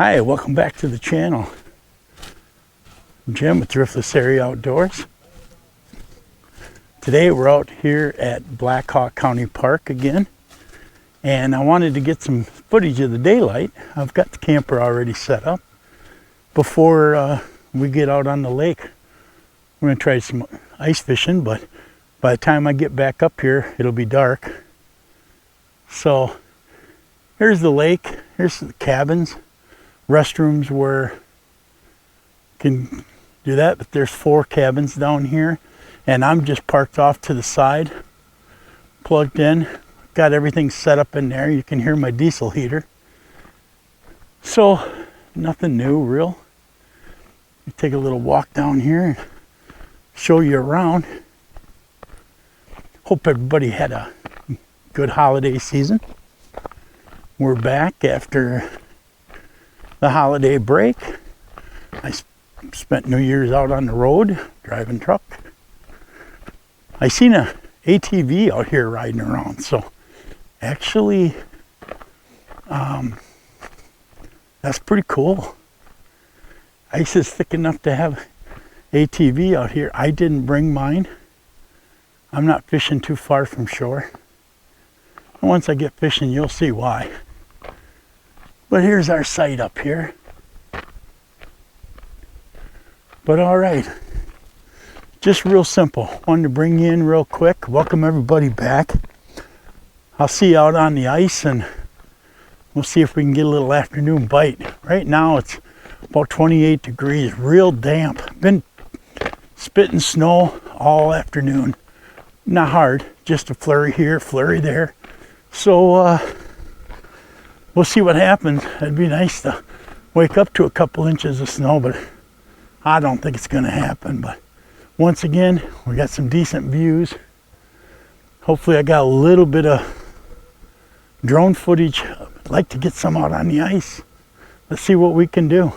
Hi, welcome back to the channel. I'm Jim with Driftless Area Outdoors. Today we're out here at Black Hawk County Park again, and I wanted to get some footage of the daylight. I've got the camper already set up. Before we get out on the lake, we're going to try some ice fishing, but by the time I get back up here, it'll be dark. So here's the lake, here's the cabins. Restrooms where you can do that, but there's 4 cabins down here, and I'm just parked off to the side, plugged in, got everything set up in there. You can hear my diesel heater. So nothing new real. Take a little walk down here and show you around. Hope everybody had a good holiday season. We're back after the holiday break. I spent New Year's out on the road driving truck. I seen a ATV out here riding around, so actually that's pretty cool. Ice is thick enough to have ATV out here. I didn't bring mine. I'm not fishing too far from shore. And once I get fishing, you'll see why. But here's our site up here. But all right, just real simple. Wanted to bring you in real quick. Welcome everybody back. I'll see you out on the ice, and we'll see if we can get a little afternoon bite. Right now it's about 28 degrees, real damp. Been spitting snow all afternoon. Not hard, just a flurry here, flurry there. So we'll see what happens. It'd be nice to wake up to a couple inches of snow, but I don't think it's going to happen. But once again, we got some decent views. Hopefully I got a little bit of drone footage. I'd like to get some out on the ice. Let's see what we can do.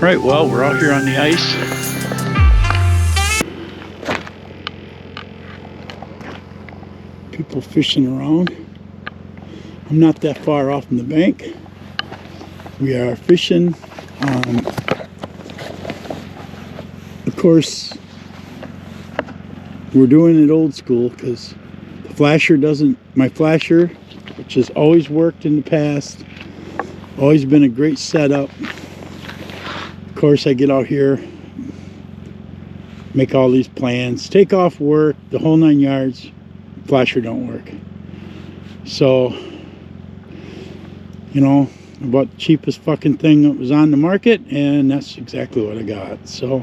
Right, well, we're out here on the ice. People fishing around. I'm not that far off from the bank. We are fishing. Of course, we're doing it old school because the flasher doesn't, my flasher, which has always worked in the past, always been a great setup. Of course, I get out here, make all these plans, take off work, the whole 9 yards, flasher don't work. So, you know, I bought the cheapest fucking thing that was on the market, and that's exactly what I got. So,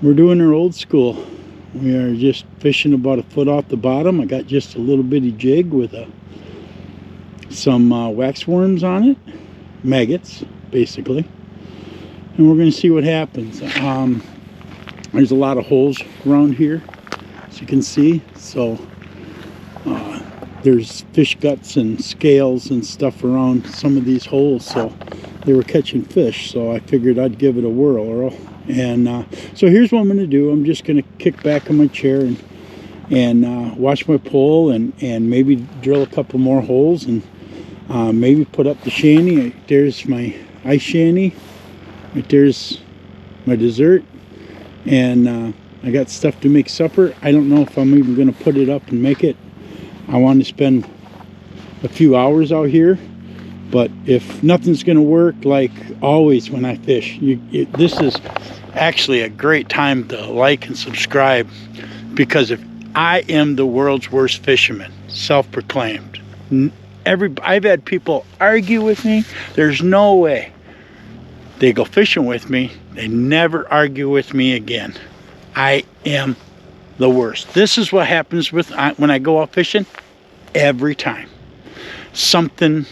we're doing our old school. We are just fishing about a foot off the bottom. I got just a little bitty jig with some wax worms on it, maggots, basically. And we're going to see what happens. There's a lot of holes around here, as you can see. So there's fish guts and scales and stuff around some of these holes. So they were catching fish. So I figured I'd give it a whirl. And so here's what I'm going to do. I'm just going to kick back in my chair and watch my pole and maybe drill a couple more holes and maybe put up the shanty. There's my ice shanty. Right there's my dessert. And I got stuff to make supper. I don't know if I'm even going to put it up and make it. I want to spend a few hours out here. But if nothing's going to work, like always when I fish, this is actually a great time to like and subscribe, because if I am the world's worst fisherman, self-proclaimed. I've had people argue with me. There's no way. They go fishing with me. They never argue with me again. I am the worst. This is what happens when I go out fishing every time. Something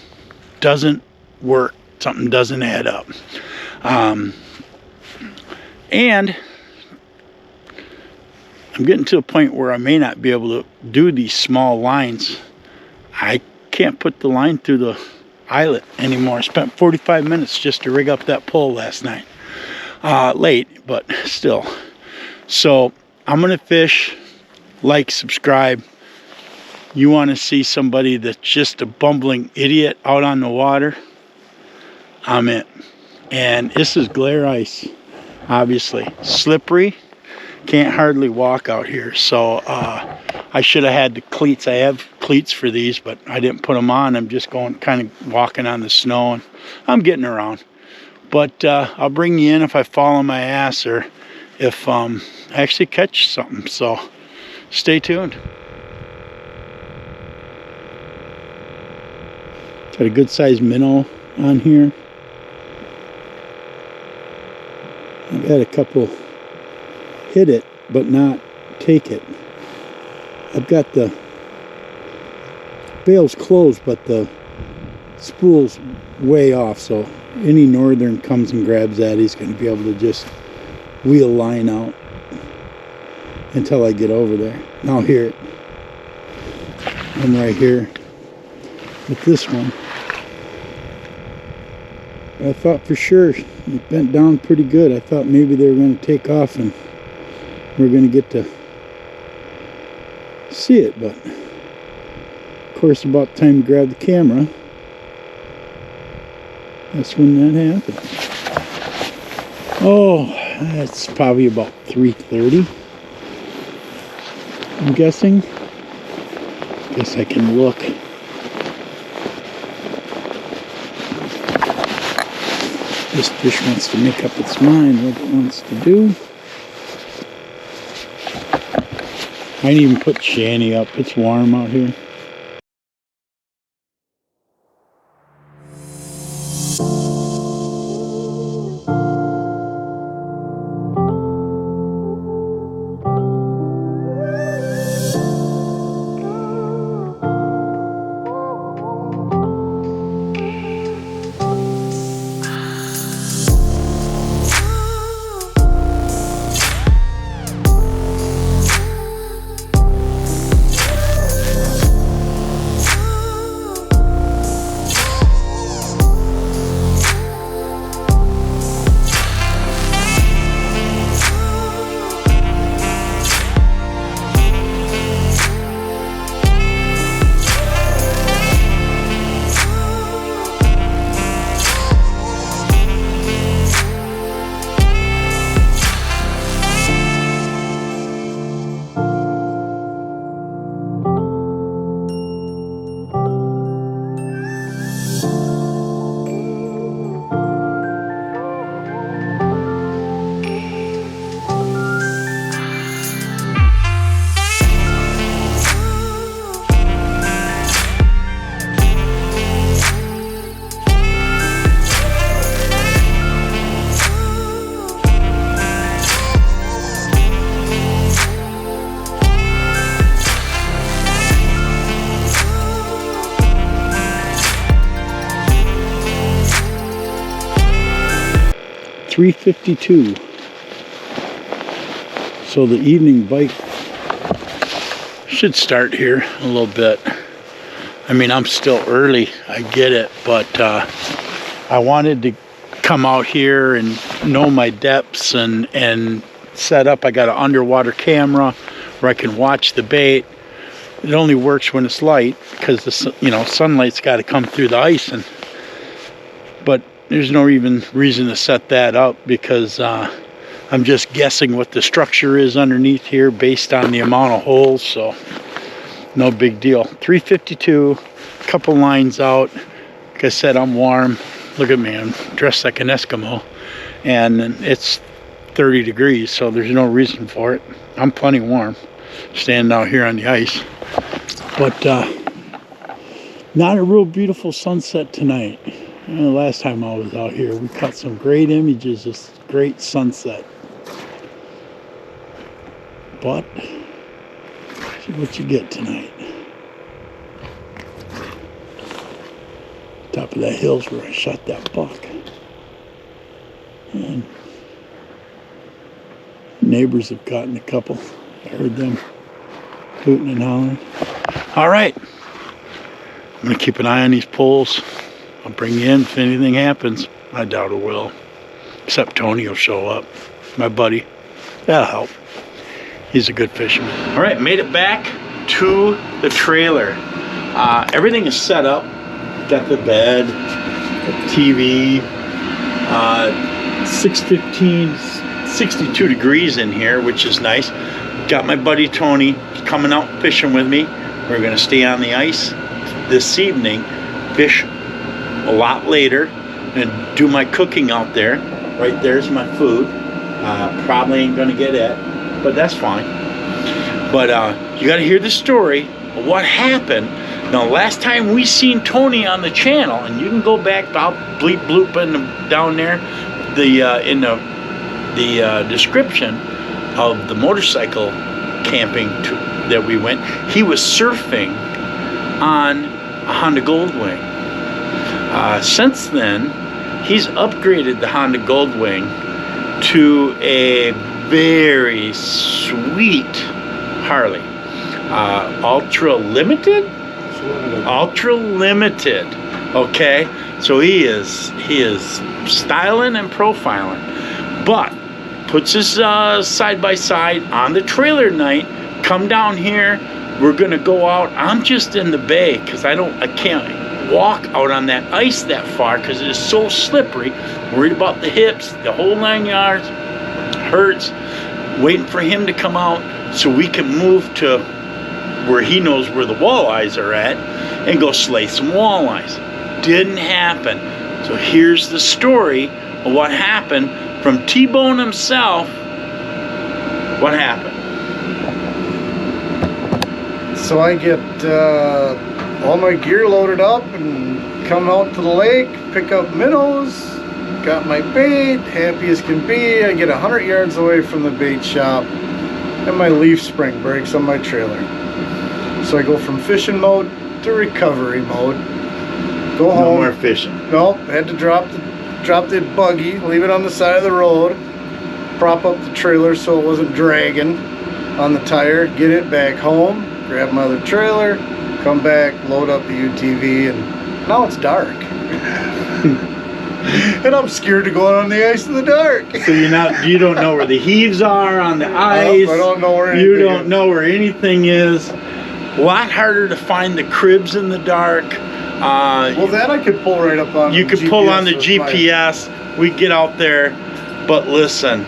doesn't work, something doesn't add up, and I'm getting to a point where I may not be able to do these small lines. I can't put the line through the eyelet anymore. I spent 45 minutes just to rig up that pole last night, late, but still. So I'm gonna fish, like, subscribe. You want to see somebody that's just a bumbling idiot out on the water? I'm it. And this is glare ice, obviously. Slippery. Can't hardly walk out here. So I should have had the cleats. I have cleats for these, but I didn't put them on. I'm just going kind of walking on the snow, and I'm getting around. But I'll bring you in if I fall on my ass or if I actually catch something. So stay tuned. Got a good sized minnow on here. I've had a couple hit it but not take it. I've got the bail's closed, but the spool's way off, so any northern comes and grabs that, he's going to be able to just wheel line out until I get over there. Now here, I'm right here with this one. I thought for sure it bent down pretty good. I thought maybe they were going to take off and we're going to get to see it, but of course about time to grab the camera, that's when that happened. Oh, that's probably about 3:30, I'm guessing. Guess I can look. This fish wants to make up its mind what it wants to do. I didn't even put shanty up. It's warm out here. 3:52. So the evening bike should start here a little bit. I mean, I'm still early, I get it, but I wanted to come out here and know my depths and set up. I got an underwater camera where I can watch the bait. It only works when it's light because the sunlight's got to come through the ice, but there's no even reason to set that up because I'm just guessing what the structure is underneath here based on the amount of holes, so no big deal. 3:52, couple lines out. Like I said, I'm warm. Look at me, I'm dressed like an Eskimo, and it's 30 degrees, so there's no reason for it. I'm plenty warm standing out here on the ice, but not a real beautiful sunset tonight. Last time I was out here, we caught some great images of great sunset, but see what you get tonight. Top of that hill's where I shot that buck, and neighbors have gotten a couple. I heard them hooting and hollering. All right, I'm gonna keep an eye on these poles. I'll bring you in if anything happens. I doubt it will, except Tony will show up, my buddy. That'll help. He's a good fisherman. All right, made it back to the trailer. Everything is set up. Got the bed, got the TV, 6:15, 62 degrees in here, which is nice. Got my buddy Tony coming out fishing with me. We're gonna stay on the ice this evening, fish a lot later, and do my cooking out there. Right there's my food. Probably ain't gonna get it, but that's fine. But you gotta hear the story of what happened. Now, last time we seen Tony on the channel, and you can go back, I'll bleep bloop down there, in the description of the motorcycle camping that we went. He was surfing on a Honda Goldwing. Since then, he's upgraded the Honda Goldwing to a very sweet Harley, ultra limited. Okay, so he is styling and profiling, but puts his side by side on the trailer tonight. Come down here, we're gonna go out. I'm just in the bay because I can't walk out on that ice that far because it is so slippery. Worried about the hips, the whole 9 yards, hurts. Waiting for him to come out so we can move to where he knows where the walleyes are at and go slay some walleyes. Didn't happen. So here's the story of what happened from T-Bone himself. What happened? So I get all my gear loaded up and come out to the lake, pick up minnows, got my bait, happy as can be. I get 100 yards away from the bait shop and my leaf spring breaks on my trailer. So I go from fishing mode to recovery mode. Go home. No more fishing. Nope, had to drop the buggy, leave it on the side of the road, prop up the trailer so it wasn't dragging on the tire, get it back home, grab my other trailer, come back, load up the UTV, and now it's dark. And I'm scared to go out on the ice in the dark. So you don't know where the heaves are on the ice. Nope, I don't know where anything You don't know where anything is. A lot harder to find the cribs in the dark. Well, that I could pull right up on. You could pull on the GPS. We get out there, but listen,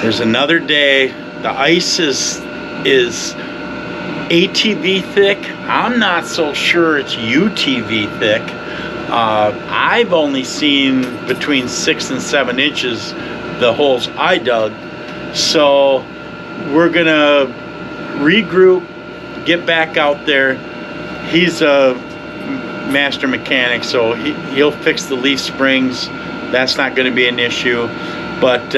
there's another day. The ice is ATV thick. I'm not so sure it's UTV thick. I've only seen between 6 and 7 inches the holes I dug. So we're gonna regroup, get back out there. He's a master mechanic, so he'll fix the leaf springs. That's not going to be an issue, but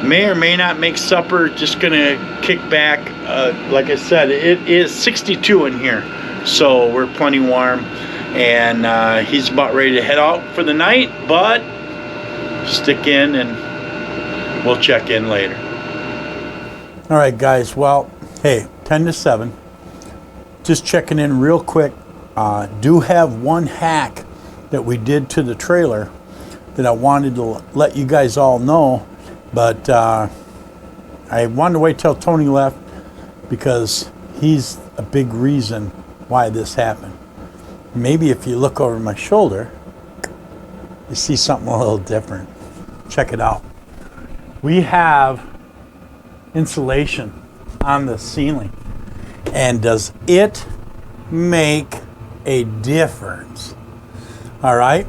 may or may not make supper. Just gonna kick back. Like I said, it is 62 in here, so we're plenty warm, and he's about ready to head out for the night, but stick in, and we'll check in later. All right, guys. Well, hey, 10 to 7. Just checking in real quick. Do have one hack that we did to the trailer that I wanted to let you guys all know, but I wanted to wait till Tony left because he's a big reason why this happened. Maybe if you look over my shoulder, you see something a little different. Check it out. We have insulation on the ceiling, and does it make a difference? All right.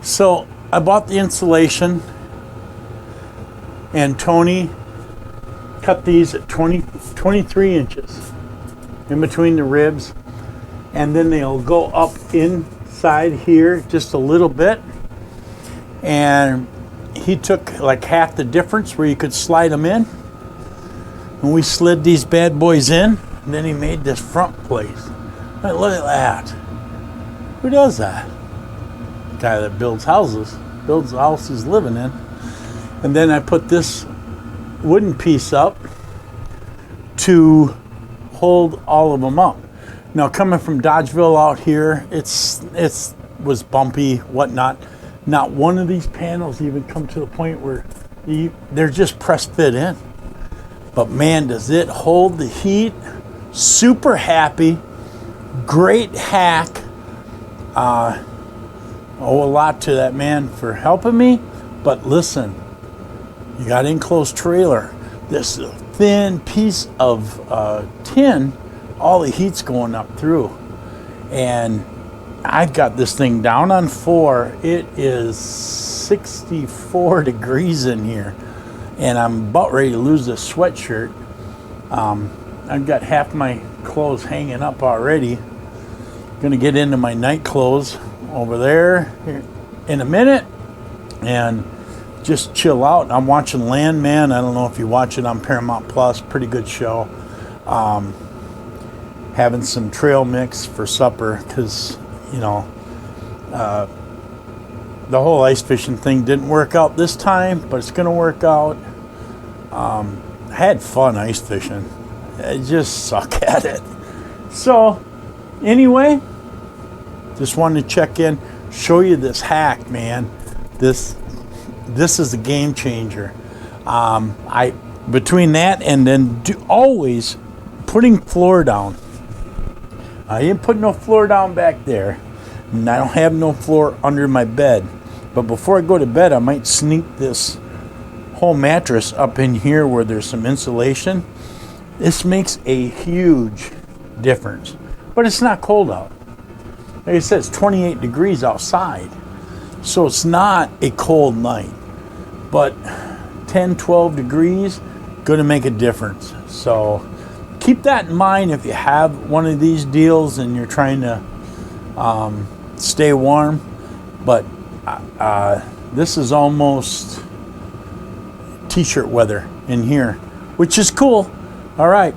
So I bought the insulation, and Tony cut these at 23 inches in between the ribs, and then they'll go up inside here just a little bit, and he took like half the difference where you could slide them in, and we slid these bad boys in, and then he made this front place. Look at that. Who does that? Guy that builds the house he's living in. And then I put this wooden piece up to hold all of them up. Now, coming from Dodgeville out here, it was bumpy, whatnot. Not one of these panels even come to the point where they're just pressed fit in. But man, does it hold the heat. Super happy. Great hack. Owe a lot to that man for helping me. But listen, you got enclosed trailer. This thin piece of tin, all the heat's going up through. And I've got this thing down on 4. It is 64 degrees in here. And I'm about ready to lose this sweatshirt. I've got half my clothes hanging up already. Gonna get into my night clothes over there in a minute and just chill out. I'm watching Landman. I don't know if you watch it on Paramount Plus. Pretty good show. Having some trail mix for supper because, you know, the whole ice fishing thing didn't work out this time, but it's gonna work out. I had fun ice fishing. I just suck at it. So anyway, just wanted to check in, show you this hack, man. This is a game changer. Between that and then always putting floor down. I didn't put no floor down back there, and I don't have no floor under my bed. But before I go to bed, I might sneak this whole mattress up in here where there's some insulation. This makes a huge difference. But it's not cold out. Like I said, it's 28 degrees outside. So it's not a cold night. But 10, 12 degrees, gonna make a difference. So keep that in mind if you have one of these deals and you're trying to stay warm. But this is almost t-shirt weather in here, which is cool. All right,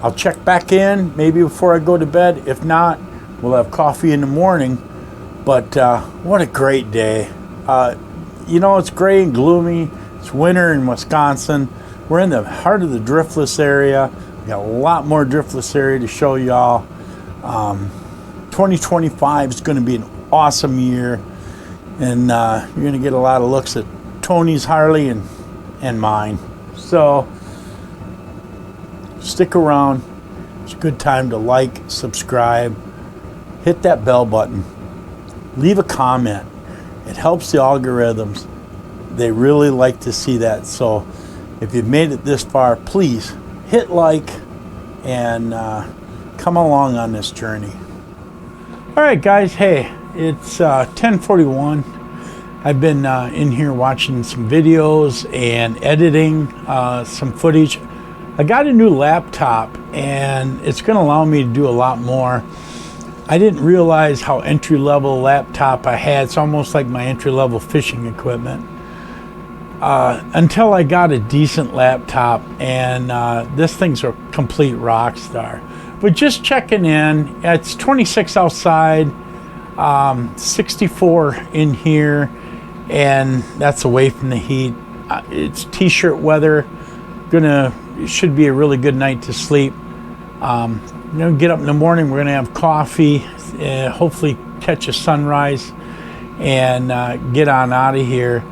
I'll check back in maybe before I go to bed. If not, we'll have coffee in the morning. But what a great day. You know, it's gray and gloomy. It's winter in Wisconsin. We're in the heart of the Driftless area. We got a lot more Driftless area to show y'all. 2025 is going to be an awesome year. And you're going to get a lot of looks at Tony's Harley and mine. So stick around. It's a good time to like, subscribe, hit that bell button, leave a comment. It helps the algorithms. They really like to see that. So if you've made it this far, please hit like and come along on this journey. All right, guys. Hey, it's 10:41. I've been in here watching some videos and editing some footage. I got a new laptop and it's going to allow me to do a lot more. I didn't realize how entry-level laptop I had. It's almost like my entry-level fishing equipment. Until I got a decent laptop, and this thing's a complete rock star. But just checking in, it's 26 outside, 64 in here, and that's away from the heat. It's t-shirt weather. It should be a really good night to sleep. Get up in the morning, we're gonna have coffee, hopefully catch a sunrise, and get on out of here.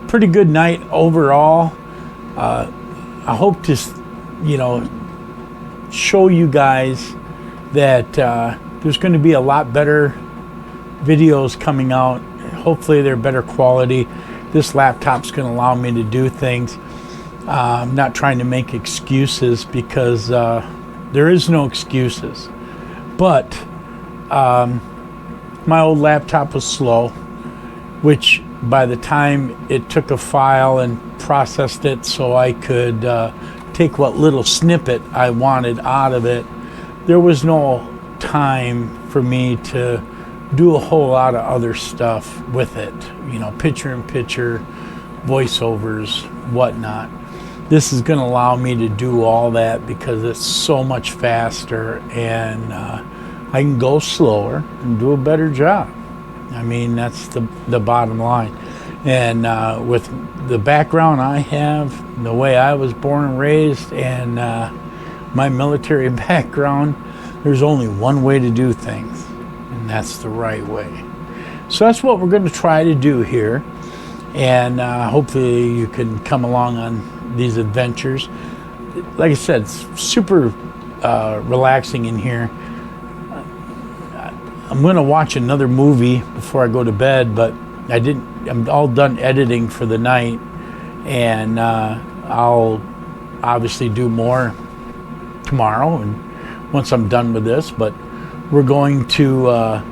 Pretty good night overall. I hope to, show you guys that there's going to be a lot better videos coming out. Hopefully they're better quality. This laptop's going to allow me to do things. I'm not trying to make excuses, because there is no excuses. But my old laptop was slow, which by the time it took a file and processed it so I could take what little snippet I wanted out of it, there was no time for me to do a whole lot of other stuff with it, picture-in-picture, voiceovers, whatnot. This is going to allow me to do all that because it's so much faster, and I can go slower and do a better job. I mean, that's the bottom line. And with the background I have, the way I was born and raised, and my military background, there's only one way to do things, and that's the right way. So that's what we're going to try to do here, and hopefully you can come along on these adventures. Like I said, it's super relaxing in here. I'm going to watch another movie before I go to bed, but I'm all done editing for the night, and I'll obviously do more tomorrow and once I'm done with this. But we're going to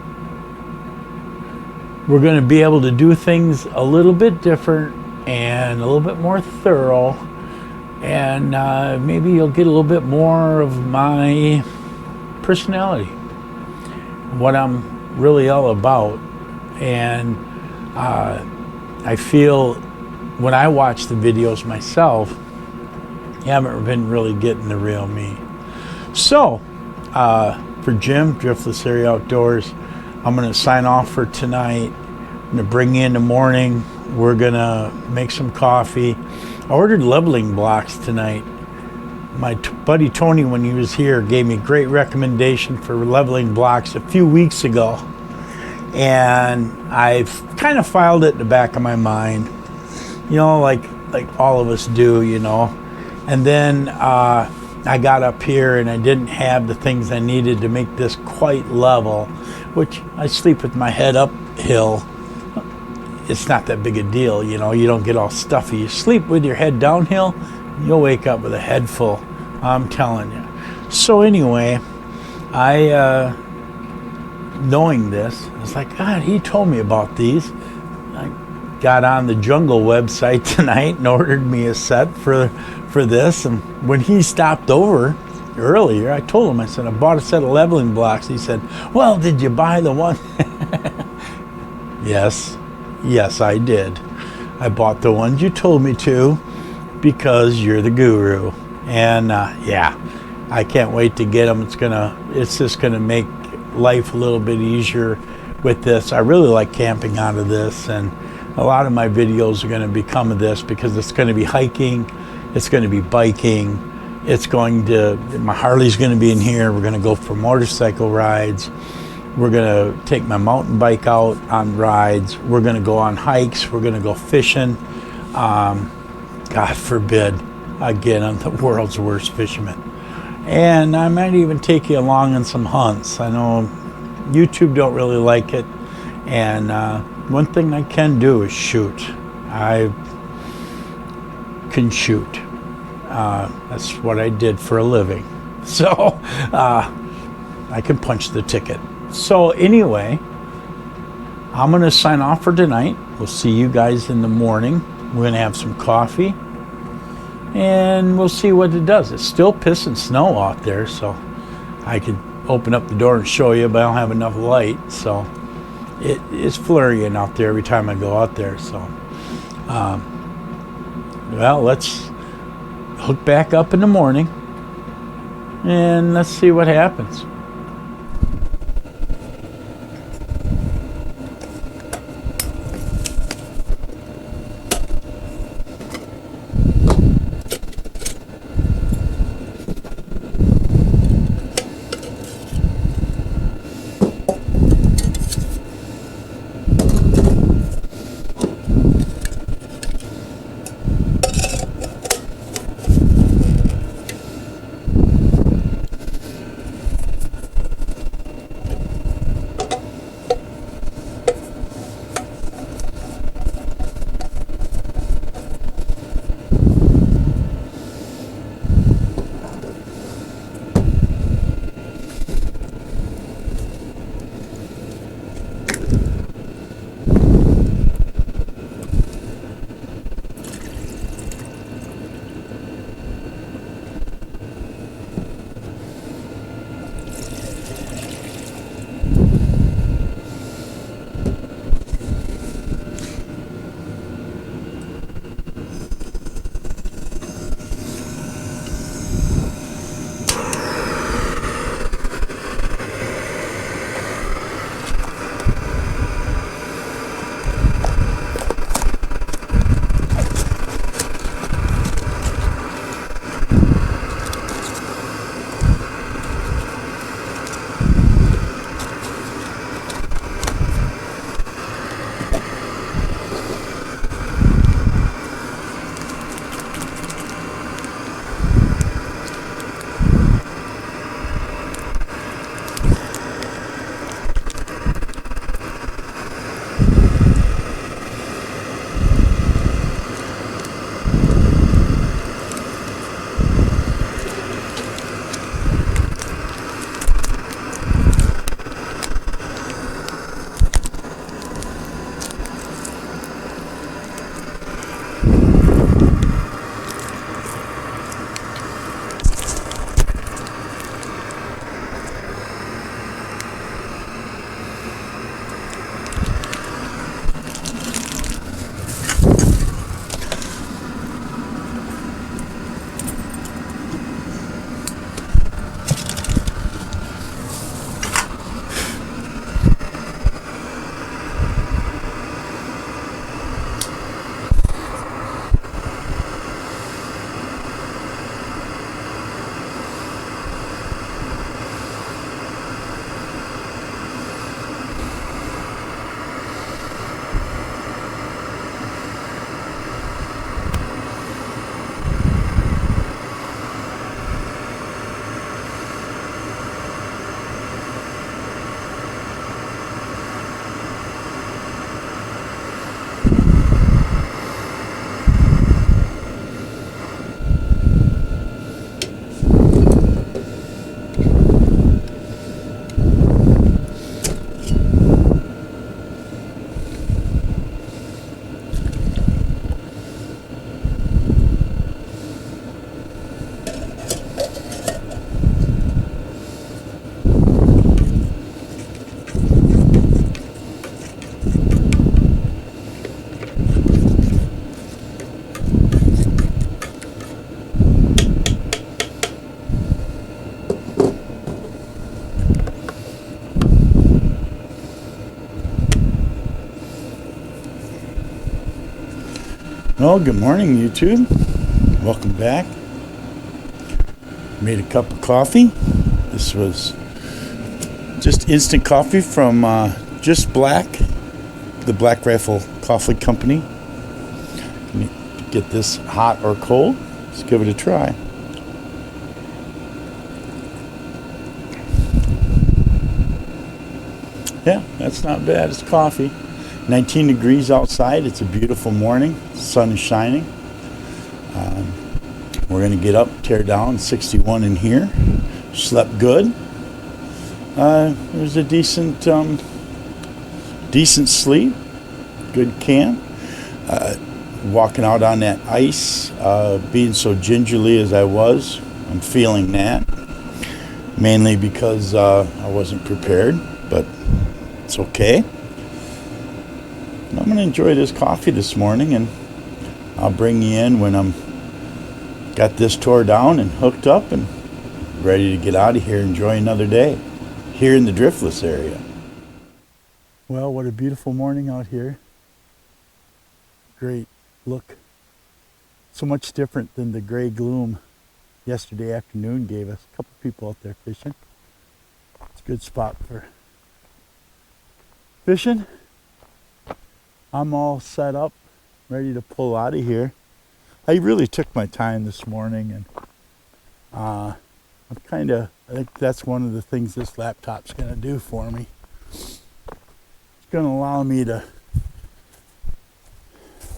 be able to do things a little bit different and a little bit more thorough, and maybe you'll get a little bit more of my personality, what I'm really all about. And I feel when I watch the videos myself, I haven't been really getting the real me. So for Jim, Driftless Area Outdoors, I'm going to sign off for tonight. I'm going to bring you in the morning. We're going to make some coffee. I ordered leveling blocks tonight. My buddy Tony, when he was here, gave me a great recommendation for leveling blocks a few weeks ago, and I've kind of filed it in the back of my mind, like all of us do, and then I got up here and I didn't have the things I needed to make this quite level, which I sleep with my head uphill. It's not that big a deal, you don't get all stuffy. You sleep with your head downhill, you'll wake up with a head full, I'm telling you. So anyway, I knowing this, I was like, God, he told me about these. I got on the Jungle website tonight and ordered me a set for this. And when he stopped over earlier, I told him, I said, I bought a set of leveling blocks. He said, well, did you buy the one? Yes, I did. I bought the ones you told me to, because you're the guru. And yeah, I can't wait to get them. It's just gonna make life a little bit easier with this. I really like camping out of this, and a lot of my videos are going to become of this, because it's going to be hiking, it's going to be biking, my Harley's going to be in here. We're going to go for motorcycle rides. We're going to take my mountain bike out on rides. We're going to go on hikes. We're going to go fishing. God forbid, again, I'm the world's worst fisherman. And I might even take you along on some hunts. I know YouTube don't really like it. And one thing I can do is shoot. I can shoot. That's what I did for a living. So I can punch the ticket. So anyway, I'm going to sign off for tonight. We'll see you guys in the morning. We're going to have some coffee, and we'll see what it does. It's still pissing snow out there, so I could open up the door and show you, but I don't have enough light. So it is flurrying out there every time I go out there. So, well, let's hook back up in the morning, and let's see what happens. Well, good morning, YouTube. Welcome back. Made a cup of coffee. This was just instant coffee from Just Black, the Black Rifle Coffee Company. Get this hot or cold. Let's give it a try. Yeah, that's not bad. It's coffee. 19 degrees outside. It's a beautiful morning. The sun is shining. We're going to get up, tear down. 61 in here. Slept good. It was a decent sleep. Good camp. Walking out on that ice, being so gingerly as I was, I'm feeling that. Mainly because I wasn't prepared, but it's okay. I'm going to enjoy this coffee this morning, and I'll bring you in when I'm got this tore down and hooked up and ready to get out of here, enjoy another day here in the Driftless area. Well, what a beautiful morning out here. Great look. So much different than the gray gloom yesterday afternoon gave us. A couple people out there fishing. It's a good spot for fishing. I'm all set up, ready to pull out of here. I really took my time this morning, and I think that's one of the things this laptop's going to do for me. It's going to allow me to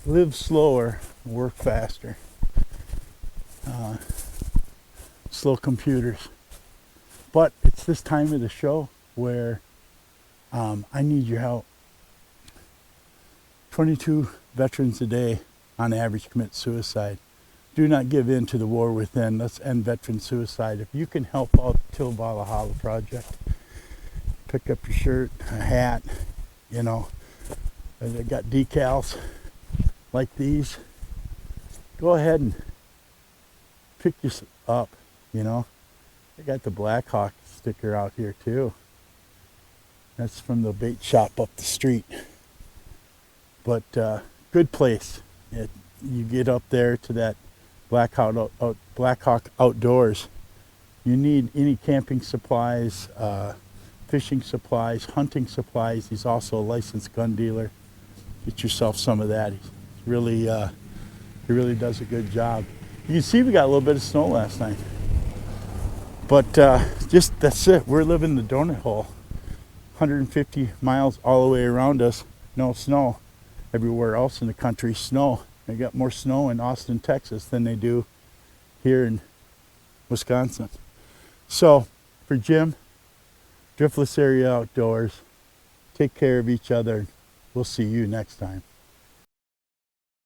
live slower, work faster. Slow computers. But it's this time of the show where I need your help. 22 veterans a day on average commit suicide. Do not give in to the war within. Let's end veteran suicide. If you can help out the Till Valhalla Project, pick up your shirt, a hat, they got decals like these. Go ahead and pick this up, They got the Black Hawk sticker out here too. That's from the bait shop up the street. But good place. You get up there to that Black Hawk Outdoors. You need any camping supplies, fishing supplies, hunting supplies. He's also a licensed gun dealer. Get yourself some of that. He really does a good job. You can see we got a little bit of snow last night. But that's it. We're living the donut hole. 150 miles all the way around us. No snow. Everywhere else in the country, snow. They got more snow in Austin, Texas than they do here in Wisconsin. So, for Jim, Driftless Area Outdoors, take care of each other. We'll see you next time.